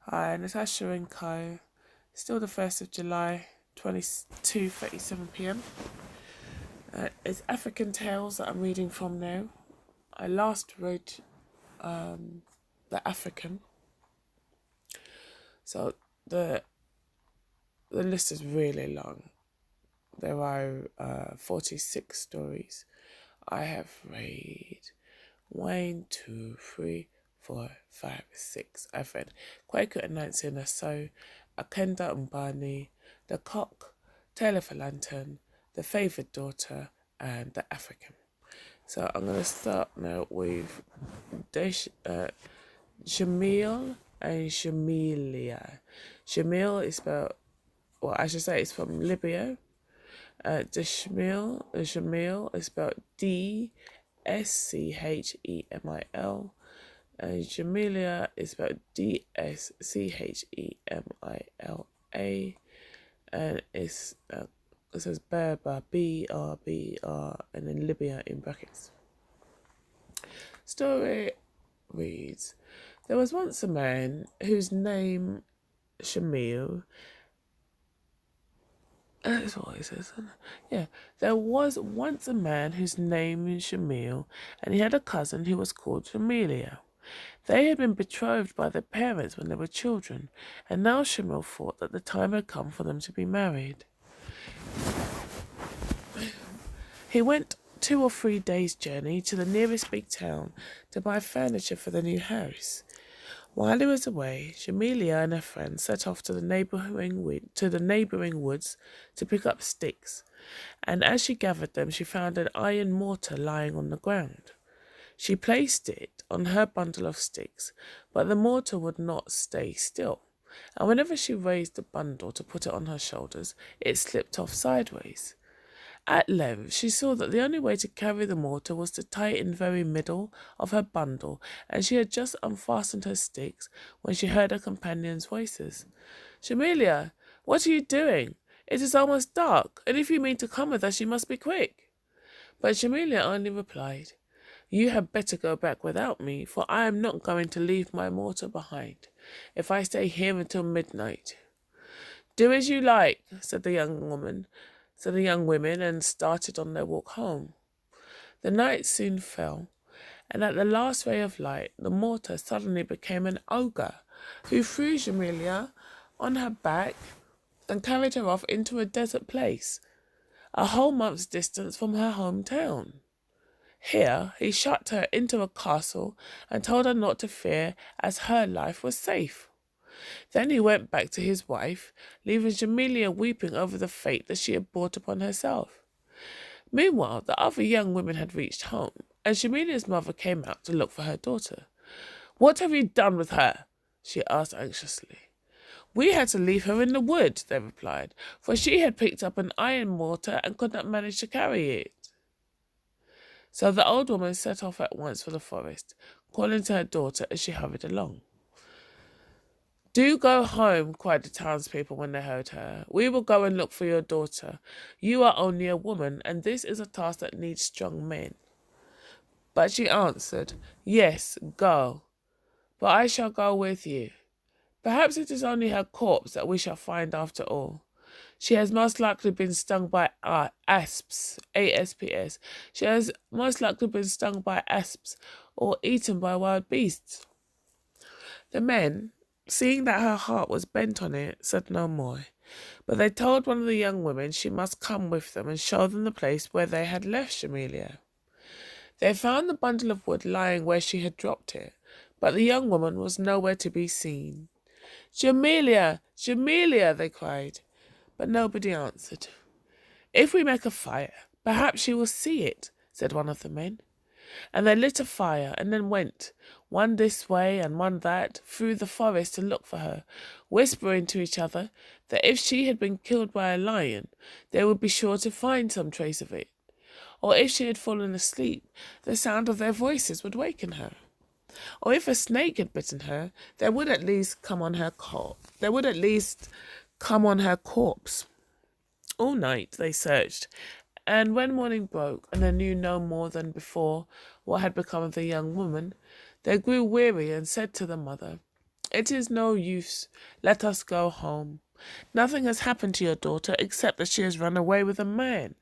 Hi, Natasha N.K.O. Still the 1st of July, 22:37 p.m. It's African Tales that I'm reading from now. I last read The African. So the list is really long. There are 46 stories. I have read 1, 2, 3, 4, 5, 6. I've read Quaker and Nancy and So, Akenda and Barney, The Cock, Tale of a Lantern, The Favoured Daughter, and The African. So I'm going to start now with Jamil and Jamilia. Jamil is spelled, well, I should say it's from Libya. Jamil is spelled Dschemil. And Jamilia is spelled Dschemila. And it says Berber, BRBR, and then Libya in brackets. Story reads, there was once a man whose name Shamil. That's what it says. Yeah, there was once a man whose name was Shamil, and he had a cousin who was called Jamilia. They had been betrothed by their parents when they were children, and now Shamil thought that the time had come for them to be married. He went 2 or 3 days' journey to the nearest big town to buy furniture for the new house. While he was away, Jamilia and her friends set off to the neighbouring woods to pick up sticks, and as she gathered them, she found an iron mortar lying on the ground. She placed it on her bundle of sticks, but the mortar would not stay still, and whenever she raised the bundle to put it on her shoulders, it slipped off sideways. At length, she saw that the only way to carry the mortar was to tie it in the very middle of her bundle, and she had just unfastened her sticks when she heard her companions' voices. Jamilia, what are you doing? It is almost dark, and if you mean to come with us, you must be quick. But Jamilia only replied, you had better go back without me, for I am not going to leave my mortar behind, if I stay here until midnight. Do as you like, said the young women, and started on their walk home. The night soon fell, and at the last ray of light, the mortar suddenly became an ogre, who threw Jamilia on her back and carried her off into a desert place, a whole month's distance from her hometown. Here he shut her into a castle and told her not to fear, as her life was safe. Then he went back to his wife, leaving Jamilia weeping over the fate that she had brought upon herself. Meanwhile, the other young women had reached home, and Jamilia's mother came out to look for her daughter. What have you done with her? She asked anxiously. We had to leave her in the wood, they replied, for she had picked up an iron mortar and could not manage to carry it. So the old woman set off at once for the forest, calling to her daughter as she hurried along. Do go home, cried the townspeople when they heard her. We will go and look for your daughter. You are only a woman, and this is a task that needs strong men. But she answered, yes, go. But I shall go with you. Perhaps it is only her corpse that we shall find after all. She has most likely been stung by asps, A-S-P-S. She has most likely been stung by asps or eaten by wild beasts. The men, seeing that her heart was bent on it, said no more. But they told one of the young women she must come with them and show them the place where they had left Jamilia. They found the bundle of wood lying where she had dropped it, but the young woman was nowhere to be seen. Jamilia, Jamilia, they cried, but nobody answered. If we make a fire, perhaps she will see it, said one of the men. And they lit a fire and then went, one this way and one that, through the forest to look for her, whispering to each other that if she had been killed by a lion, they would be sure to find some trace of it. Or if she had fallen asleep, the sound of their voices would waken her. Or if a snake had bitten her, they would at least come on her corpse. All night they searched, and when morning broke and they knew no more than before what had become of the young woman, they grew weary and said to the mother, It is no use. Let us go home. Nothing has happened to your daughter except that she has run away with a man.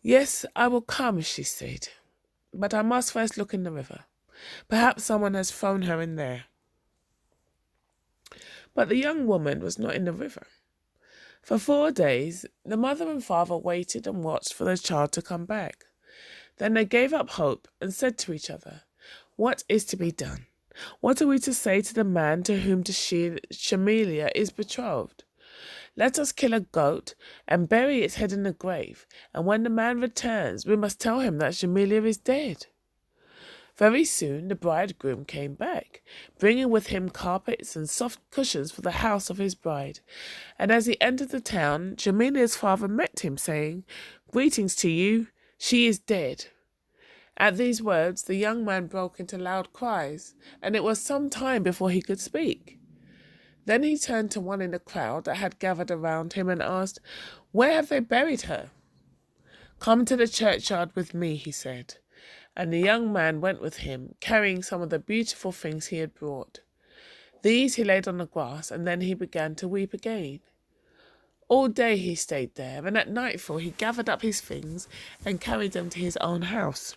Yes, I will come, she said, but I must first look in the river. Perhaps someone has thrown her in there. But the young woman was not in the river. For 4 days, the mother and father waited and watched for the child to come back. Then they gave up hope and said to each other, "What is to be done? What are we to say to the man to whom Shamelia is betrothed? Let us kill a goat and bury its head in the grave, and when the man returns, we must tell him that Shamelia is dead." Very soon the bridegroom came back, bringing with him carpets and soft cushions for the house of his bride. And as he entered the town, Jamilia's father met him, saying, "Greetings to you, she is dead." At these words the young man broke into loud cries, and it was some time before he could speak. Then he turned to one in the crowd that had gathered around him and asked, "Where have they buried her?" "Come to the churchyard with me," he said. And the young man went with him, carrying some of the beautiful things he had brought. These he laid on the grass, and then he began to weep again. All day he stayed there, and at nightfall he gathered up his things and carried them to his own house.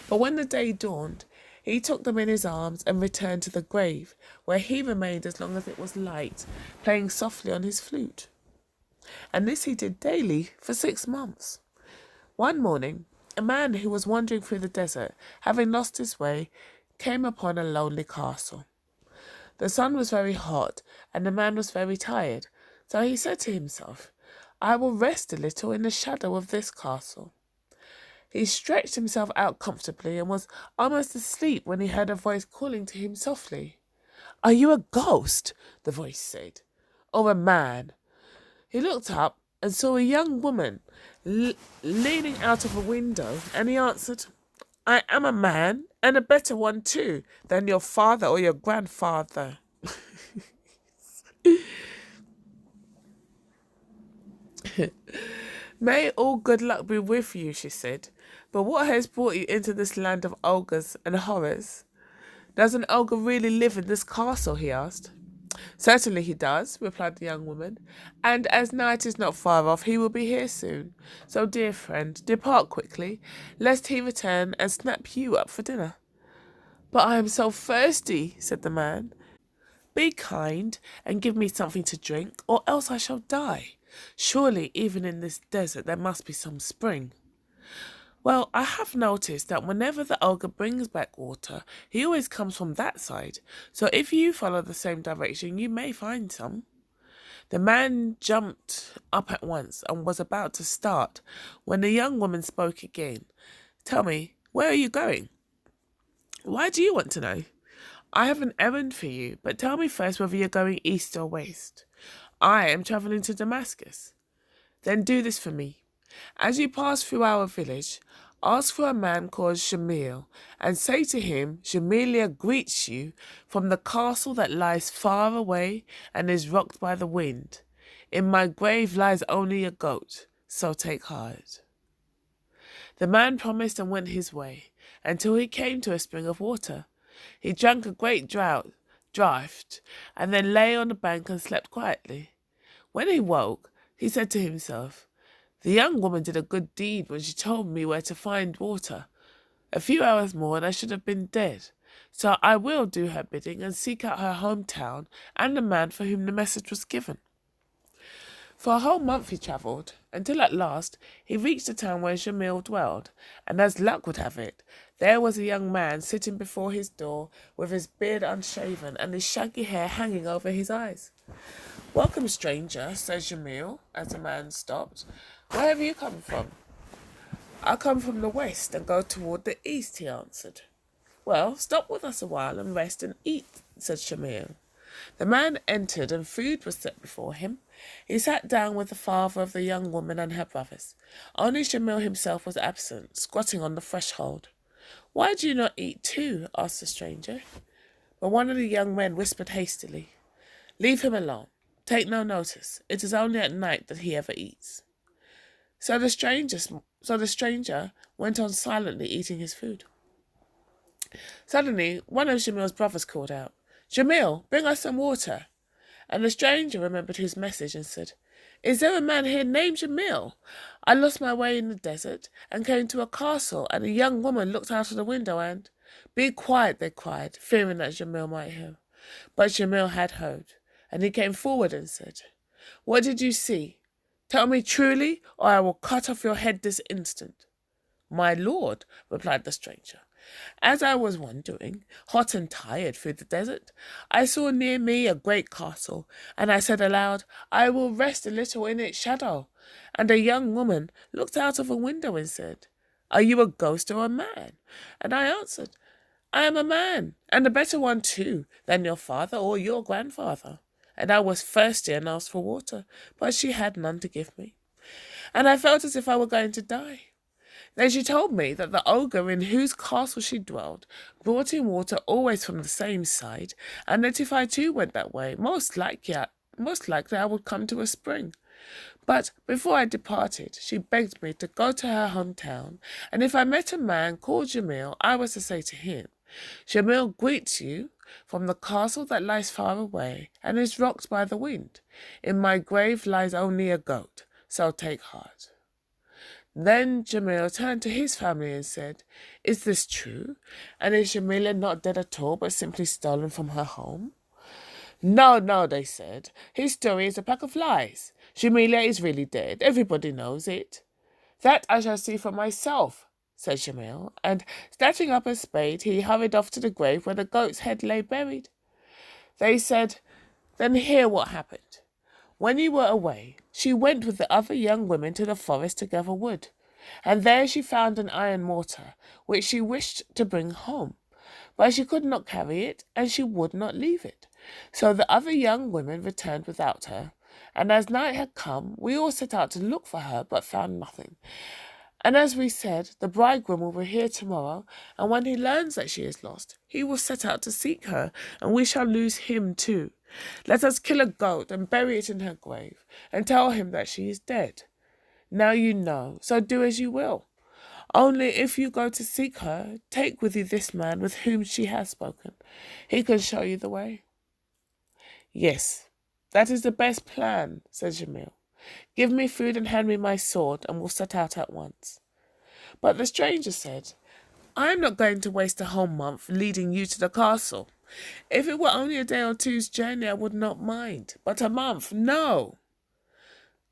But when the day dawned, he took them in his arms and returned to the grave, where he remained as long as it was light, playing softly on his flute. And this he did daily for 6 months. One morning, a man who was wandering through the desert, having lost his way, came upon a lonely castle. The sun was very hot, and the man was very tired, so he said to himself, "I will rest a little in the shadow of this castle." He stretched himself out comfortably and was almost asleep when he heard a voice calling to him softly. "Are you a ghost?" the voice said. "Or a man?" He looked up and saw a young woman leaning out of a window, and he answered, "I am a man, and a better one too, than your father or your grandfather." "May all good luck be with you," she said. "But what has brought you into this land of ogres and horrors?" "Does an ogre really live in this castle?" he asked. "Certainly he does," replied the young woman, "and as night is not far off, he will be here soon. So, dear friend, depart quickly, lest he return and snap you up for dinner." "But I am so thirsty," said the man. "Be kind and give me something to drink, or else I shall die. Surely, even in this desert, there must be some spring." "Well, I have noticed that whenever the ogre brings back water, he always comes from that side. So if you follow the same direction, you may find some." The man jumped up at once and was about to start when the young woman spoke again. "Tell me, where are you going?" "Why do you want to know?" "I have an errand for you, but tell me first whether you're going east or west." "I am travelling to Damascus." "Then do this for me. As you pass through our village, ask for a man called Shamil, and say to him, 'Shamelia greets you from the castle that lies far away and is rocked by the wind. In my grave lies only a goat, so take heart.'" The man promised and went his way, until he came to a spring of water. He drank a great draught, and then lay on the bank and slept quietly. When he woke, he said to himself, "The young woman did a good deed when she told me where to find water. A few hours more and I should have been dead. So I will do her bidding and seek out her hometown and the man for whom the message was given." For a whole month he travelled, until at last he reached the town where Jamil dwelled, and as luck would have it, there was a young man sitting before his door with his beard unshaven and his shaggy hair hanging over his eyes. "Welcome, stranger," said Jamil, as the man stopped. "Where have you come from?" "I come from the west and go toward the east," he answered. "Well, stop with us a while and rest and eat," said Jamil. The man entered and food was set before him. He sat down with the father of the young woman and her brothers. Only Jamil himself was absent, squatting on the threshold. "Why do you not eat too?" asked the stranger. But one of the young men whispered hastily, "Leave him alone. Take no notice. It is only at night that he ever eats." So the stranger went on silently eating his food. Suddenly, one of Jamil's brothers called out, Jamil, bring us some water. And the stranger remembered his message and said, Is there a man here named Jamil? I lost my way in the desert and came to a castle, and a young woman looked out of the window and... Be quiet, they cried, fearing that Jamil might hear. But Jamil had heard, and he came forward and said, What did you see? Tell me truly, or I will cut off your head this instant. My lord, replied the stranger, as I was wandering, hot and tired, through the desert, I saw near me a great castle, and I said aloud, I will rest a little in its shadow. And a young woman looked out of a window and said, Are you a ghost or a man? And I answered, I am a man, and a better one too than your father or your grandfather. And I was thirsty and asked for water, but she had none to give me. And I felt as if I were going to die. Then she told me that the ogre in whose castle she dwelt brought in water always from the same side, and that if I too went that way, most likely I would come to a spring. But before I departed, she begged me to go to her hometown, and if I met a man called Jamil, I was to say to him, Jamil greets you from the castle that lies far away and is rocked by the wind. In my grave lies only a goat, so take heart. Then Jamil turned to his family and said, Is this true? And is Jamila not dead at all, but simply stolen from her home? No, no, they said. His story is a pack of lies. Jamila is really dead. Everybody knows it. That I shall see for myself, said Jamil, and snatching up a spade, he hurried off to the grave where the goat's head lay buried. They said, Then hear what happened. When you were away, she went with the other young women to the forest to gather wood, and there she found an iron mortar, which she wished to bring home. But she could not carry it, and she would not leave it. So the other young women returned without her, and as night had come, we all set out to look for her, but found nothing. And as we said, the bridegroom will be here tomorrow, and when he learns that she is lost, he will set out to seek her, and we shall lose him too. Let us kill a goat and bury it in her grave, and tell him that she is dead. Now you know, so do as you will. Only if you go to seek her, take with you this man with whom she has spoken. He can show you the way. Yes, that is the best plan, said Jamil. Give me food and hand me my sword, and we'll set out at once. But the stranger said, I am not going to waste a whole month leading you to the castle. If it were only a day or two's journey, I would not mind. But a month, no.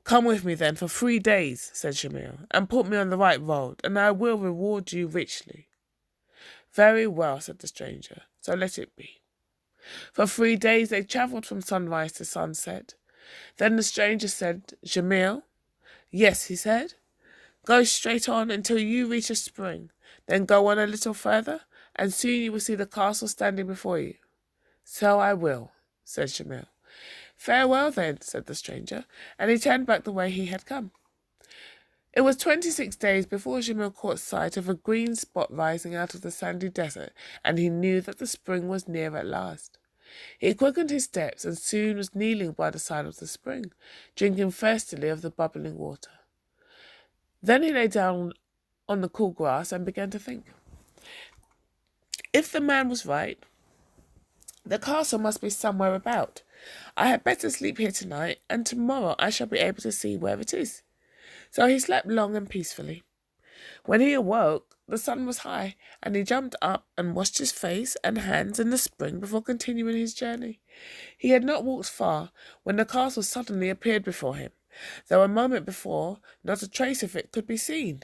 Come with me then for 3 days, said Jamil, and put me on the right road, and I will reward you richly. Very well, said the stranger, so let it be. For 3 days they travelled from sunrise to sunset. Then the stranger said, Jamil? Yes, he said. Go straight on until you reach a spring, then go on a little further, and soon you will see the castle standing before you. So I will, said Jamil. Farewell then, said the stranger, and he turned back the way he had come. It was 26 days before Jamil caught sight of a green spot rising out of the sandy desert, and he knew that the spring was near at last. He quickened his steps and soon was kneeling by the side of the spring, drinking thirstily of the bubbling water. Then he lay down on the cool grass and began to think. If the man was right, the castle must be somewhere about. I had better sleep here tonight, and tomorrow I shall be able to see where it is. So he slept long and peacefully. When he awoke, the sun was high, and he jumped up and washed his face and hands in the spring before continuing his journey. He had not walked far when the castle suddenly appeared before him, though a moment before not a trace of it could be seen.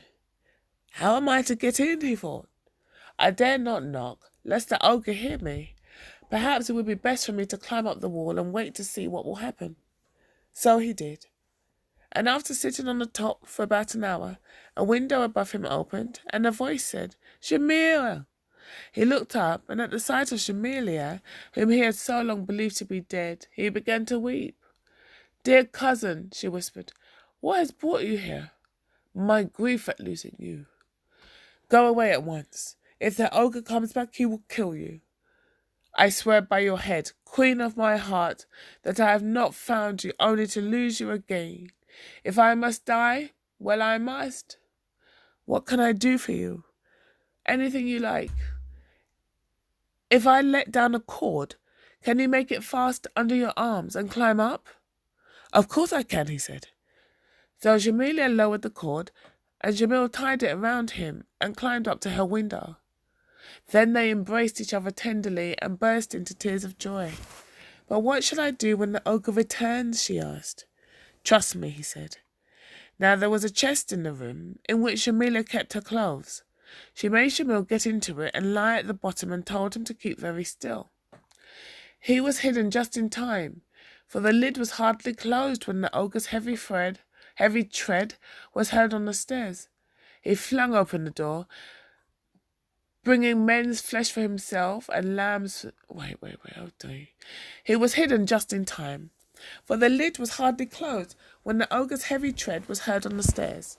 How am I to get in, he thought. I dare not knock, lest the ogre hear me. Perhaps it would be best for me to climb up the wall and wait to see what will happen. So he did. And after sitting on the top for about an hour, a window above him opened, and a voice said, Jamila! He looked up, and at the sight of Jamilia, whom he had so long believed to be dead, he began to weep. Dear cousin, she whispered, what has brought you here? My grief at losing you. Go away at once. If the ogre comes back, he will kill you. I swear by your head, queen of my heart, that I have not found you only to lose you again. If I must die, well, I must. What can I do for you? Anything you like. If I let down a cord, Can you make it fast under your arms and climb up? Of course I can, he said. So Jamelia lowered the cord, and Jamil tied it around him and climbed up to her window. Then they embraced each other tenderly and burst into tears of joy. But what shall I do when the ogre returns? She asked. Trust me, he said. Now there was a chest in the room in which Jamelia kept her clothes. She made Jamil get into it and lie at the bottom and told him to keep very still. He was hidden just in time, for the lid was hardly closed when the ogre's heavy tread was heard on the stairs. He flung open the door, bringing men's flesh for himself and lambs. Wait, oh dear. He was hidden just in time, for the lid was hardly closed when the ogre's heavy tread was heard on the stairs.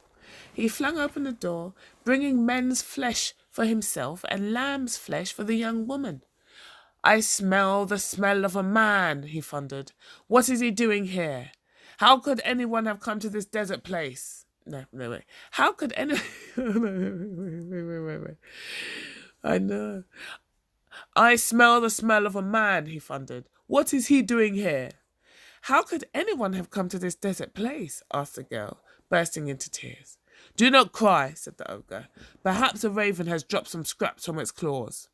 He flung open the door, bringing men's flesh for himself and lamb's flesh for the young woman. I smell the smell of a man, he thundered. What is he doing here? How could anyone have come to this desert place? No, wait. How could anyone... wait. I know. I smell the smell of a man, he thundered. What is he doing here? How could anyone have come to this desert place? Asked the girl, bursting into tears. Do not cry, said the ogre. Perhaps a raven has dropped some scraps from its claws.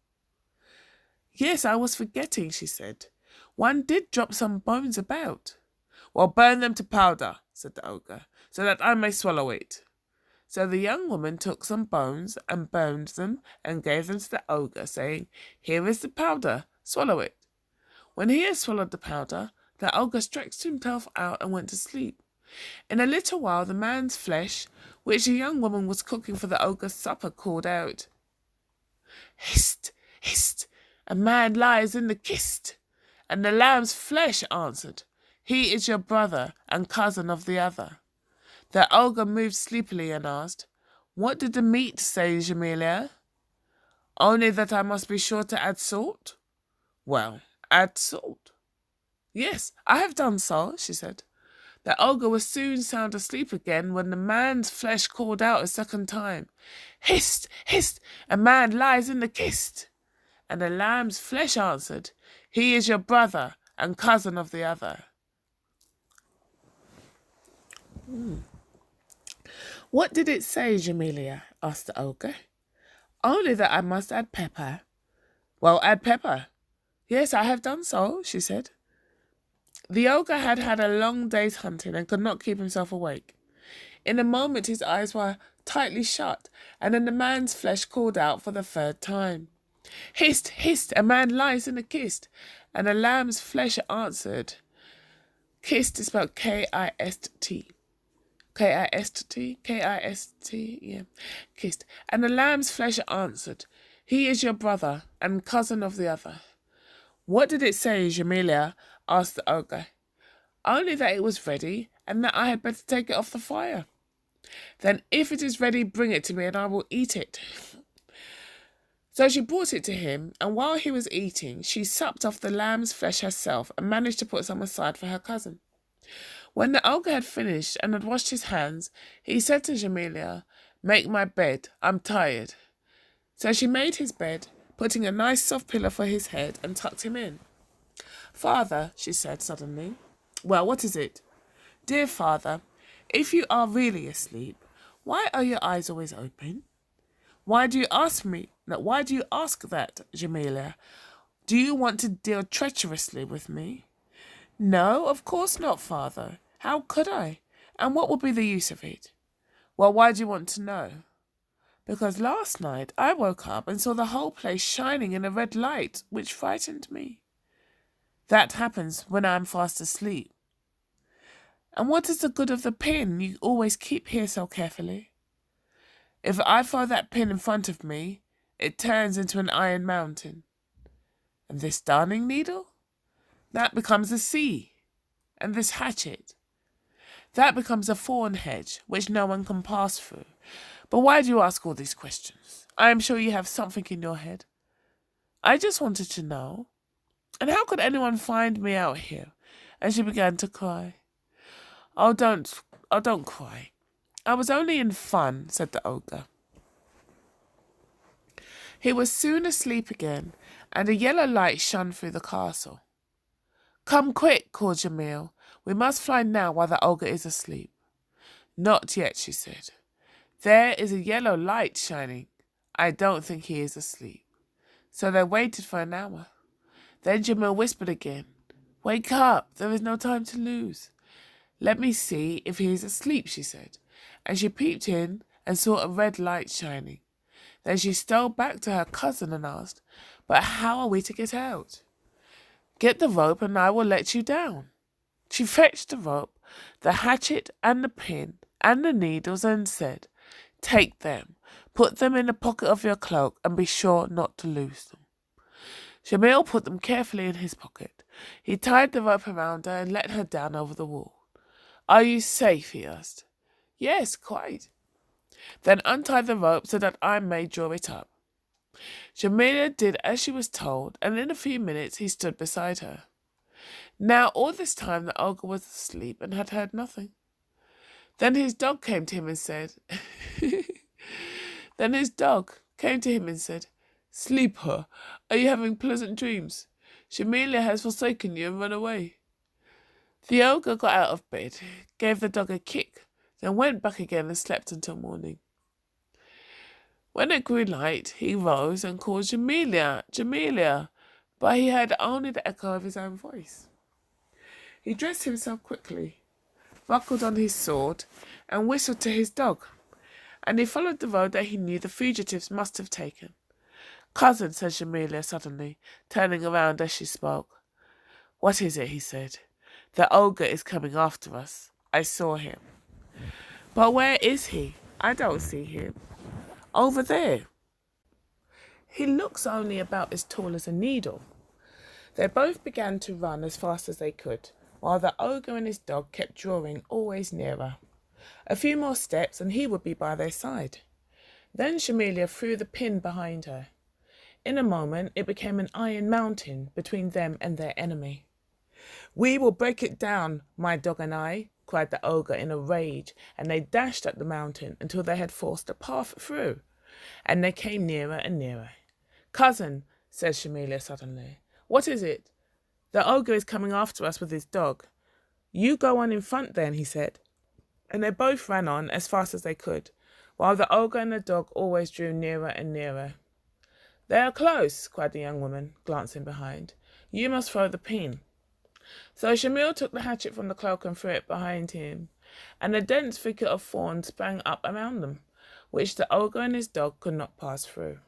Yes, I was forgetting, she said. One did drop some bones about. Well, burn them to powder, said the ogre, so that I may swallow it. So the young woman took some bones and burned them and gave them to the ogre, saying, Here is the powder, swallow it. When he had swallowed the powder, the ogre stretched himself out and went to sleep. In a little while the man's flesh, which the young woman was cooking for the ogre's supper, called out, Hist, hist, a man lies in the kist. And the lamb's flesh answered, He is your brother and cousin of the other. The ogre moved sleepily and asked, What did the meat say, Jamelia? Only that I must be sure to add salt? Well, add salt. Yes, I have done so, she said. The ogre was soon sound asleep again when the man's flesh called out a second time, Hist, hist, a man lies in the kist. And the lamb's flesh answered, He is your brother and cousin of the other. What did it say, Jamelia? Asked the ogre. Only that I must add pepper. Well, add pepper. Yes, I have done so, she said. The ogre had had a long day's hunting and could not keep himself awake. In a moment his eyes were tightly shut, and then the man's flesh called out for the third time. Hist, hist, a man lies in a kist. And the lamb's flesh answered. Kist is spelled K-I-S-T. K-I-S-T? K-I-S-T, yeah. Kist. And the lamb's flesh answered, He is your brother and cousin of the other. What did it say, Jamelia? Asked the ogre. Only that it was ready, and that I had better take it off the fire. Then if it is ready, bring it to me, and I will eat it. So she brought it to him, and while he was eating, she supped off the lamb's flesh herself and managed to put some aside for her cousin. When the ogre had finished and had washed his hands, he said to Jamelia, Make my bed, I'm tired. So she made his bed, putting a nice soft pillow for his head, and tucked him in. Father, she said suddenly. Well, what is it? Dear father, if you are really asleep, why are your eyes always open? Why do you ask that, Jamelia? Do you want to deal treacherously with me? No, of course not, father. How could I? And what would be the use of it? Well, why do you want to know? Because last night I woke up and saw the whole place shining in a red light, which frightened me. That happens when I am fast asleep. And what is the good of the pin you always keep here so carefully? If I throw that pin in front of me, it turns into an iron mountain. And this darning needle? That becomes a sea. And this hatchet? That becomes a thorn hedge, which no one can pass through. But why do you ask all these questions? I am sure you have something in your head. I just wanted to know. And how could anyone find me out here? And she began to cry. Oh, don't cry. I was only in fun, said the ogre. He was soon asleep again, and a yellow light shone through the castle. Come quick, called Jamil. We must fly now while the ogre is asleep. Not yet, she said. There is a yellow light shining. I don't think he is asleep. So they waited for an hour. Then Jamil whispered again, Wake up, there is no time to lose. Let me see if he is asleep, she said, and she peeped in and saw a red light shining. Then she stole back to her cousin and asked, But how are we to get out? Get the rope and I will let you down. She fetched the rope, the hatchet and the pin and the needles and said, Take them, put them in the pocket of your cloak and be sure not to lose them. Jamil put them carefully in his pocket. He tied the rope around her and let her down over the wall. Are you safe? He asked. Yes, quite. Then untie the rope so that I may draw it up. Jamila did as she was told, and in a few minutes he stood beside her. Now all this time the ogre was asleep and had heard nothing. Then his dog came to him and said, Sleeper, are you having pleasant dreams? Jamila has forsaken you and run away. The ogre got out of bed, gave the dog a kick, then went back again and slept until morning. When it grew light, he rose and called Jamelia, Jamelia, but he heard only the echo of his own voice. He dressed himself quickly, buckled on his sword, and whistled to his dog, and he followed the road that he knew the fugitives must have taken. Cousin, said Jamelia suddenly, turning around as she spoke. What is it? He said. The ogre is coming after us. I saw him. But where is he? I don't see him. Over there. He looks only about as tall as a needle. They both began to run as fast as they could, while the ogre and his dog kept drawing always nearer. A few more steps and he would be by their side. Then Jamelia threw the pin behind her. In a moment it became an iron mountain between them and their enemy. We will break it down, my dog and I, cried the ogre in a rage, and they dashed at the mountain until they had forced a path through, and they came nearer and nearer. Cousin, said Jamelia suddenly, what is it? The ogre is coming after us with his dog. You go on in front then, he said, and they both ran on as fast as they could, while the ogre and the dog always drew nearer and nearer. They are close, cried the young woman, glancing behind. You must throw the pin. So Jamil took the hatchet from the cloak and threw it behind him, and a dense thicket of thorns sprang up around them, which the ogre and his dog could not pass through.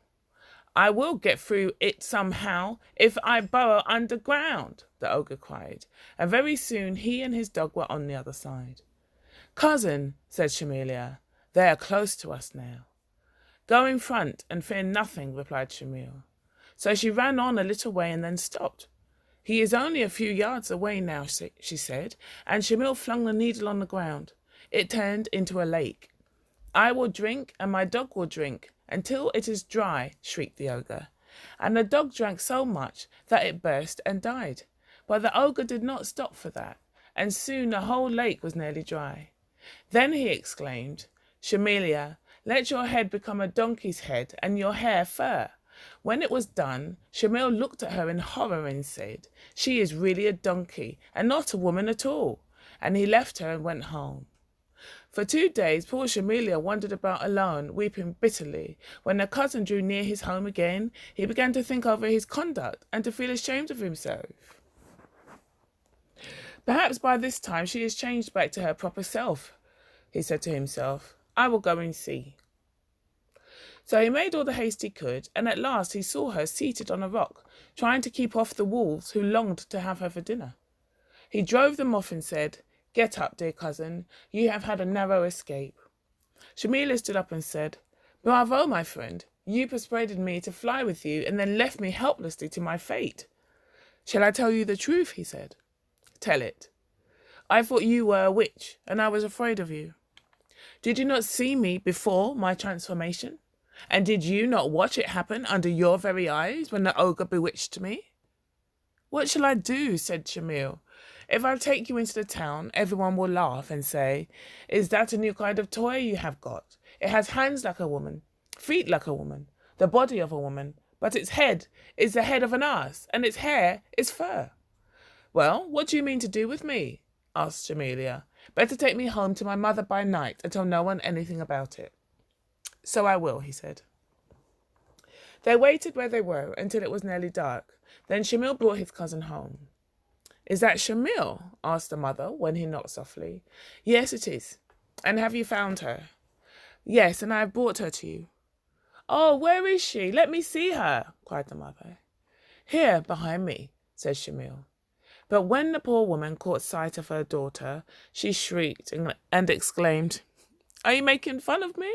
I will get through it somehow if I burrow underground, the ogre cried, and very soon he and his dog were on the other side. Cousin, said Jamelia, they are close to us now. Go in front and fear nothing, replied Jamil. So she ran on a little way and then stopped. He is only a few yards away now, she said, and Jamil flung the needle on the ground. It turned into a lake. I will drink and my dog will drink until it is dry, shrieked the ogre. And the dog drank so much that it burst and died. But the ogre did not stop for that, and soon the whole lake was nearly dry. Then he exclaimed, Jamelia, let your head become a donkey's head and your hair fur. When it was done, Jamil looked at her in horror and said, She is really a donkey and not a woman at all. And he left her and went home. For 2 days, poor Jamelia wandered about alone, weeping bitterly. When her cousin drew near his home again, he began to think over his conduct and to feel ashamed of himself. Perhaps by this time she has changed back to her proper self, he said to himself. I will go and see. So he made all the haste he could, and at last he saw her seated on a rock, trying to keep off the wolves who longed to have her for dinner. He drove them off and said, Get up, dear cousin, you have had a narrow escape. Jamelia stood up and said, Bravo, my friend, you persuaded me to fly with you and then left me helplessly to my fate. Shall I tell you the truth, he said. Tell it. I thought you were a witch, and I was afraid of you. Did you not see me before my transformation? And did you not watch it happen under your very eyes when the ogre bewitched me? What shall I do? Said Jamil. If I take you into the town, everyone will laugh and say, Is that a new kind of toy you have got? It has hands like a woman, feet like a woman, the body of a woman, but its head is the head of an ass, and its hair is fur. Well, what do you mean to do with me? Asked Jamelia. Better take me home to my mother by night and tell no one anything about it. So I will, he said. They waited where they were until it was nearly dark. Then Shamil brought his cousin home. Is that Shamil? Asked the mother when he knocked softly. Yes, it is. And have you found her? Yes, and I have brought her to you. Oh, where is she? Let me see her, cried the mother. Here, behind me, said Shamil. But when the poor woman caught sight of her daughter, she shrieked and exclaimed, Are you making fun of me?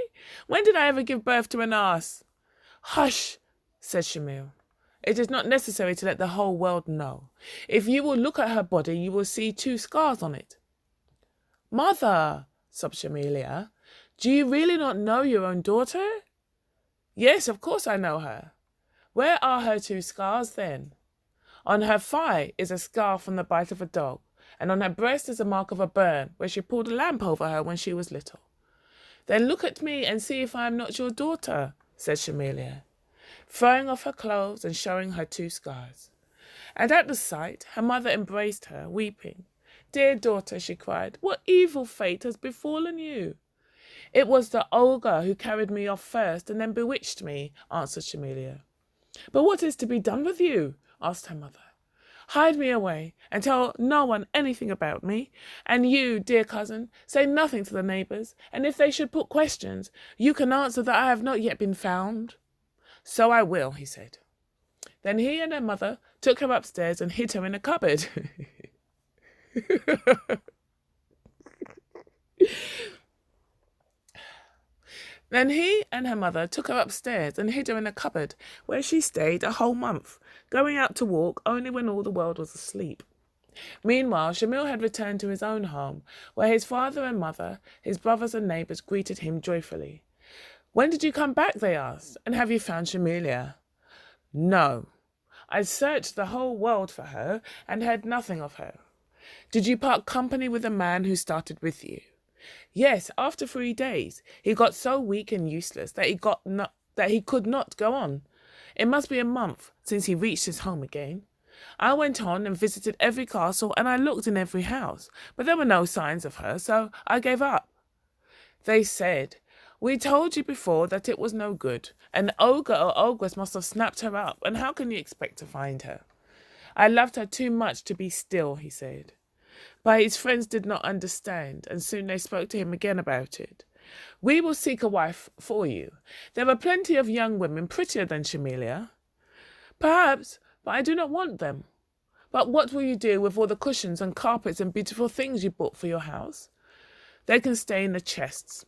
When did I ever give birth to an ass? Hush, said Shamil. It is not necessary to let the whole world know. If you will look at her body, you will see 2 scars on it. Mother, sobbed Shamelia, do you really not know your own daughter? Yes, of course I know her. Where are her 2 scars then? On her thigh is a scar from the bite of a dog, and on her breast is a mark of a burn where she pulled a lamp over her when she was little. Then look at me and see if I am not your daughter, said Shamelia, throwing off her clothes and showing her 2 scars. And at the sight, her mother embraced her, weeping. Dear daughter, she cried, what evil fate has befallen you? It was the ogre who carried me off first and then bewitched me, answered Shamelia. But what is to be done with you? Asked her mother. Hide me away and tell no one anything about me. And you, dear cousin, say nothing to the neighbours, and if they should put questions, you can answer that I have not yet been found. So I will, he said. Then he and her mother took her upstairs and hid her in a cupboard. Then he and her mother took her upstairs and hid her in a cupboard, where she stayed a whole month, going out to walk only when all the world was asleep. Meanwhile, Shamil had returned to his own home, where his father and mother, his brothers and neighbours greeted him joyfully. When did you come back, they asked, and have you found Shamelia? No. I searched the whole world for her and heard nothing of her. Did you part company with the man who started with you? Yes, after 3 days. He got so weak and useless that he could not go on. It must be a month since he reached his home again. I went on and visited every castle and I looked in every house, but there were no signs of her, so I gave up. They said, We told you before that it was no good. An ogre or ogress must have snapped her up, and how can you expect to find her? I loved her too much to be still, he said. But his friends did not understand, and soon they spoke to him again about it. We will seek a wife for you. There are plenty of young women prettier than Shamelia. Perhaps, but I do not want them. But what will you do with all the cushions and carpets and beautiful things you bought for your house? They can stay in the chests.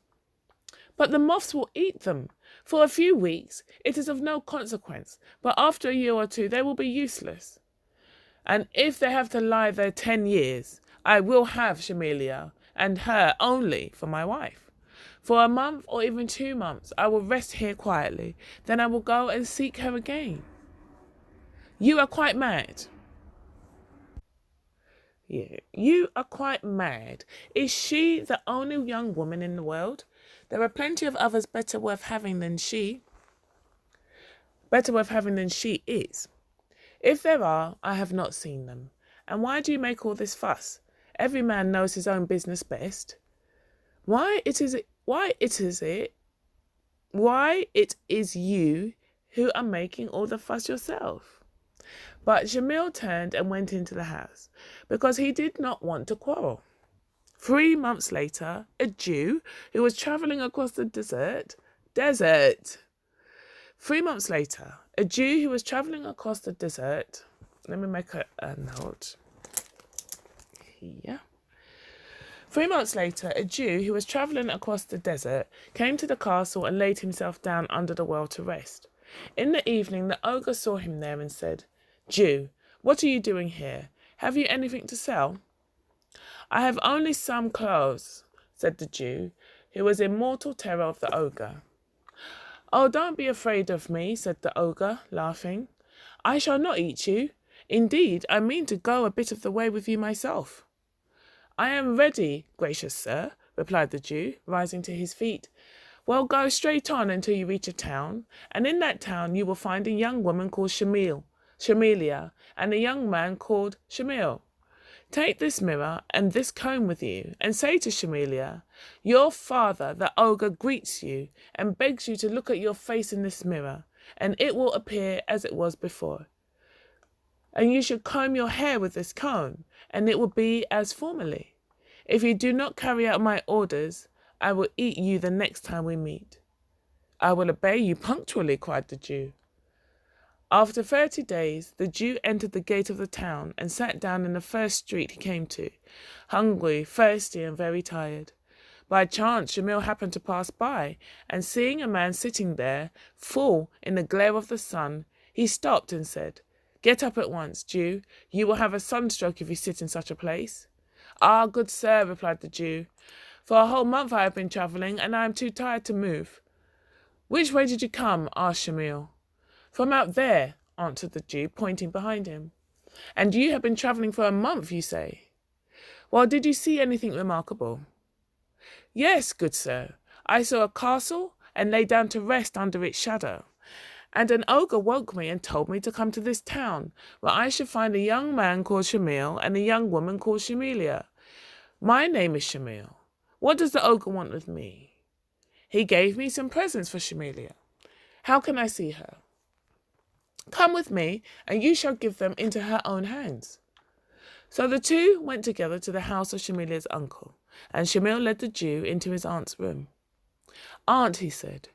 But the moths will eat them. For a few weeks it is of no consequence, but after a year or 2 they will be useless. And if they have to lie there 10 years, I will have Shamelia, and her only, for my wife. For a month or even 2 months I will rest here quietly, then I will go and seek her again. You are quite mad. Yeah, you are quite mad. Is she the only young woman in the world? There are plenty of others better worth having than she. Better worth having than she is. If there are, I have not seen them. And why do you make all this fuss? Every man knows his own business best. Why it is you who are making all the fuss yourself? But Jamil turned and went into the house, because he did not want to quarrel. 3 months later, a Jew who was travelling across the desert. 3 months later, a Jew who was travelling across the desert. Let me make a note here. 3 months later, a Jew who was travelling across the desert came to the castle and laid himself down under the well to rest. In the evening, the ogre saw him there and said, Jew, what are you doing here? Have you anything to sell? I have only some clothes, said the Jew, who was in mortal terror of the ogre. Oh, don't be afraid of me, said the ogre, laughing. I shall not eat you. Indeed, I mean to go a bit of the way with you myself. I am ready, gracious sir, replied the Jew, rising to his feet. Well, go straight on until you reach a town, and in that town you will find a young woman called Shamelia, and a young man called Shamil. Take this mirror and this comb with you, and say to Shemelia, your father, the ogre, greets you and begs you to look at your face in this mirror, and it will appear as it was before. And you should comb your hair with this comb, and it will be as formerly. If you do not carry out my orders, I will eat you the next time we meet. I will obey you punctually, cried the Jew. After 30 days, the Jew entered the gate of the town and sat down in the first street he came to, hungry, thirsty, and very tired. By chance, Shamil happened to pass by, and seeing a man sitting there, full in the glare of the sun, he stopped and said, Get up at once, Jew. You will have a sunstroke if you sit in such a place. Ah, good sir, replied the Jew. For a whole month I have been travelling, and I am too tired to move. Which way did you come? Asked Shamil. From out there, answered the Jew, pointing behind him. And you have been travelling for a month, you say? Well, did you see anything remarkable? Yes, good sir. I saw a castle and lay down to rest under its shadow. And an ogre woke me and told me to come to this town, where I should find a young man called Shamil and a young woman called Shemelia. My name is Shamil. What does the ogre want with me? He gave me some presents for Shemelia. How can I see her? Come with me, and you shall give them into her own hands. So the two went together to the house of Shemelia's uncle, and Shamil led the Jew into his aunt's room. Aunt, he said,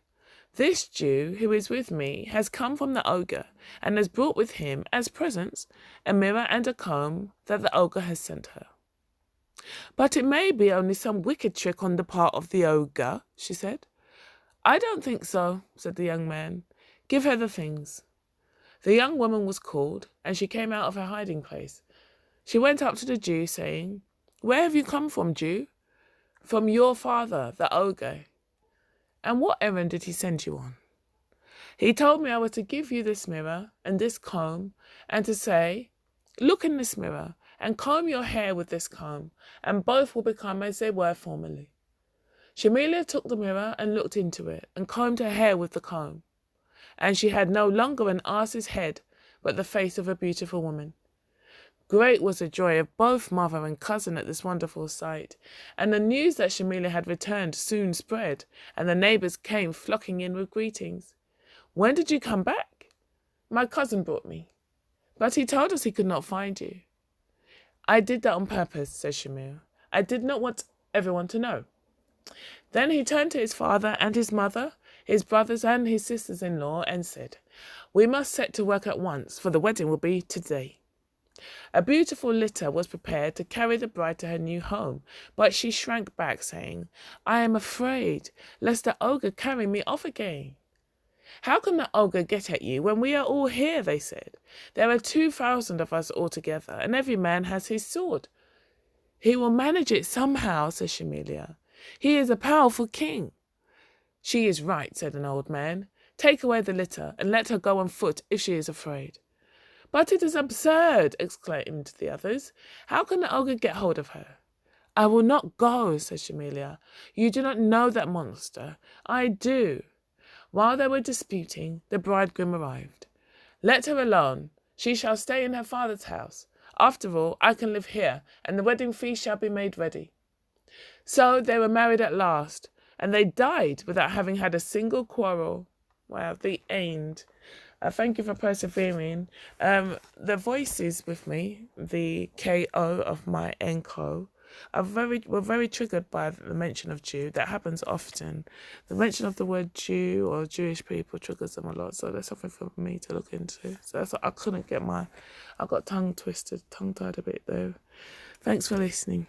this Jew who is with me has come from the ogre, and has brought with him as presents a mirror and a comb that the ogre has sent her. But it may be only some wicked trick on the part of the ogre, she said. I don't think so, said the young man. Give her the things. The young woman was called, and she came out of her hiding place. She went up to the Jew, saying, Where have you come from, Jew? From your father, the ogre. And what errand did he send you on? He told me I was to give you this mirror and this comb, and to say, Look in this mirror, and comb your hair with this comb, and both will become as they were formerly. Shemelia took the mirror and looked into it, and combed her hair with the comb. And she had no longer an ass's head, but the face of a beautiful woman. Great was the joy of both mother and cousin at this wonderful sight, and the news that Shemelia had returned soon spread, and the neighbours came flocking in with greetings. When did you come back? My cousin brought me, but he told us he could not find you. I did that on purpose, said Shamil. I did not want everyone to know. Then he turned to his father and his mother, his brothers and his sisters-in-law, and said, We must set to work at once, for the wedding will be today. A beautiful litter was prepared to carry the bride to her new home, but she shrank back, saying, I am afraid lest the ogre carry me off again. How can the ogre get at you when we are all here, they said. There are 2,000 of us altogether, and every man has his sword. He will manage it somehow, said Shemelia. He is a powerful king. She is right, said an old man. Take away the litter, and let her go on foot if she is afraid. But it is absurd, exclaimed the others. How can the ogre get hold of her? I will not go, said Shemelia. You do not know that monster. I do. While they were disputing, the bridegroom arrived. Let her alone. She shall stay in her father's house. After all, I can live here, and the wedding feast shall be made ready. So they were married at last, and they died without having had a single quarrel. Wow, the end. Thank you for persevering. The voices with me, the K.O. of my N.K.O, were very triggered by the mention of Jew. That happens often. The mention of the word Jew or Jewish people triggers them a lot. So that's something for me to look into. So that's what I got tongue-tied a bit though. Thanks for listening.